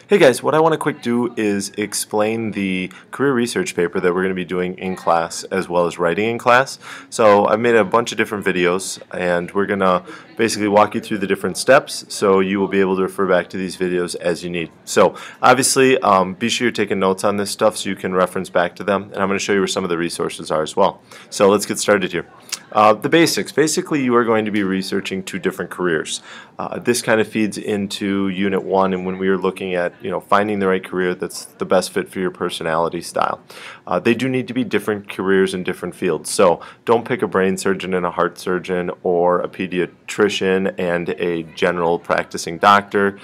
Hey guys, what I want to quick do is explain the career research paper that we're going to be doing in class as well as writing in class. So I've made a bunch of different videos and we're going to basically walk you through the different steps so you will be able to refer back to these videos as you need. So obviously be sure you're taking notes on this stuff so you can reference back to them, and I'm going to show you where some of the resources are as well. So let's get started here. The basics. Basically, you are going to be researching two different careers. This kind of feeds into Unit 1, and when we were looking at finding the right career that's the best fit for your personality style. They do need to be different careers in different fields. So don't pick a brain surgeon and a heart surgeon, or a pediatrician and a general practicing doctor.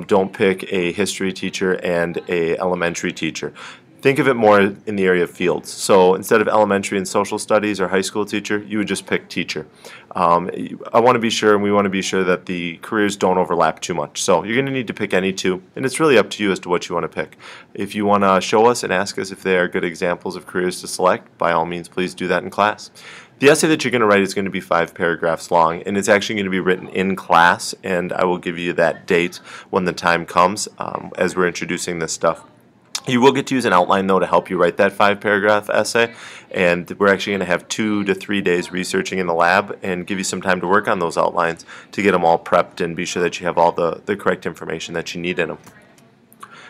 Don't pick a history teacher and a elementary teacher. Think of it more in the area of fields. So instead of elementary and social studies or high school teacher, you would just pick teacher. I want to be sure, and we want to be sure that the careers don't overlap too much. So you're going to need to pick any two, and it's really up to you as to what you want to pick. If you want to show us and ask us if they are good examples of careers to select, by all means, please do that in class. The essay that you're going to write is going to be 5 paragraphs long, and it's actually going to be written in class, and I will give you that date when the time comes as we're introducing this stuff. You will get to use an outline, though, to help you write that 5-paragraph essay, and we're actually going to have 2 to 3 days researching in the lab and give you some time to work on those outlines to get them all prepped and be sure that you have all the correct information that you need in them.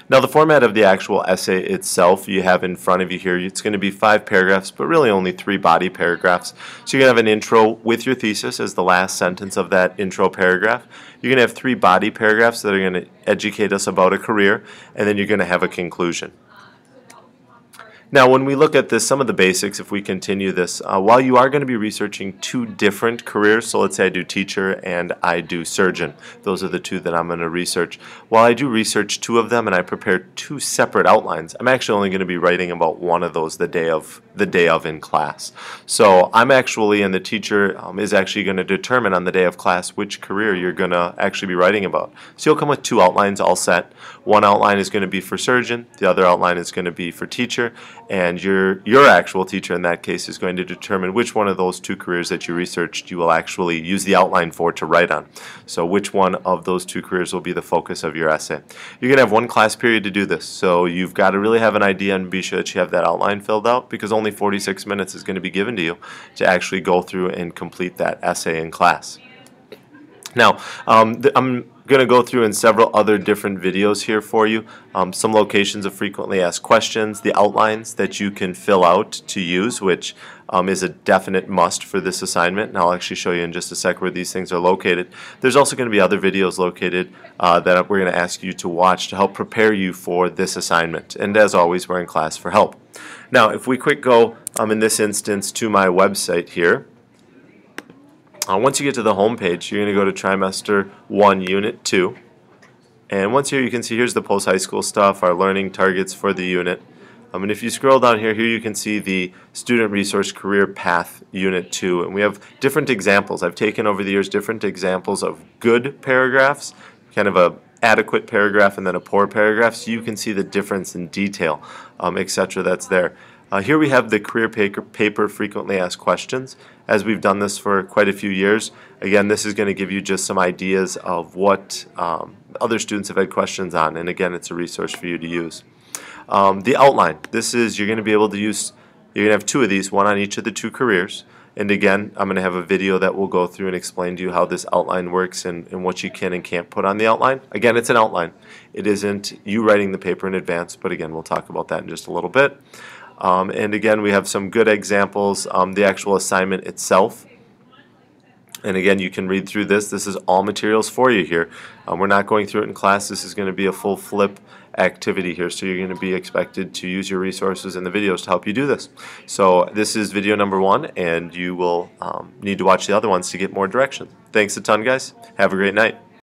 Now, the format of the actual essay itself you have in front of you here, it's going to be 5 paragraphs, but really only 3 body paragraphs. So you're going to have an intro with your thesis as the last sentence of that intro paragraph. You're going to have 3 body paragraphs that are going to educate us about a career, and then you're going to have a conclusion. Now, when we look at this, some of the basics, if we continue this, while you are going to be researching 2 different careers, so let's say I do teacher and I do surgeon. Those are the 2 that I'm going to research. While I do research 2 of them and I prepare 2 separate outlines, I'm actually only going to be writing about one of those the day of in class. So I'm actually, and the teacher is actually going to determine on the day of class which career you're going to actually be writing about. So you'll come with 2 outlines all set. One outline is going to be for surgeon, the other outline is going to be for teacher, and your actual teacher in that case is going to determine which one of those 2 careers that you researched you will actually use the outline for to write on. So which one of those 2 careers will be the focus of your essay. You're going to have 1 class period to do this, so you've got to really have an idea and be sure that you have that outline filled out, because only 46 minutes is going to be given to you to actually go through and complete that essay in class. Now, I'm going to go through in several other different videos here for you some locations of frequently asked questions, the outlines that you can fill out to use, which is a definite must for this assignment, and I'll actually show you in just a sec where these things are located. There's also going to be other videos located that we're going to ask you to watch to help prepare you for this assignment, and as always, we're in class for help. Now, if we quick go in this instance to my website here, once you get to the home page, you're going to go to Trimester 1, Unit 2. And once here, you can see here's the post-high school stuff, our learning targets for the unit. And if you scroll down here you can see the Student Resource Career Path Unit 2. And we have different examples. I've taken over the years different examples of good paragraphs, kind of a adequate paragraph and then a poor paragraph, so you can see the difference in detail, etc. that's there. Here we have the career paper frequently asked questions. As we've done this for quite a few years, again, this is going to give you just some ideas of what other students have had questions on, and again, it's a resource for you to use. The outline, this is, you're going to be able to use, you're going to have 2 of these, one on each of the 2 careers, and again, I'm going to have a video that will go through and explain to you how this outline works and what you can and can't put on the outline. Again, it's an outline. It isn't you writing the paper in advance, but again, we'll talk about that in just a little bit. And again, we have some good examples, the actual assignment itself. And again, you can read through this. This is all materials for you here. We're not going through it in class. This is going to be a full flip activity here. So you're going to be expected to use your resources in the videos to help you do this. So this is video number 1, and you will need to watch the other ones to get more directions. Thanks a ton, guys. Have a great night.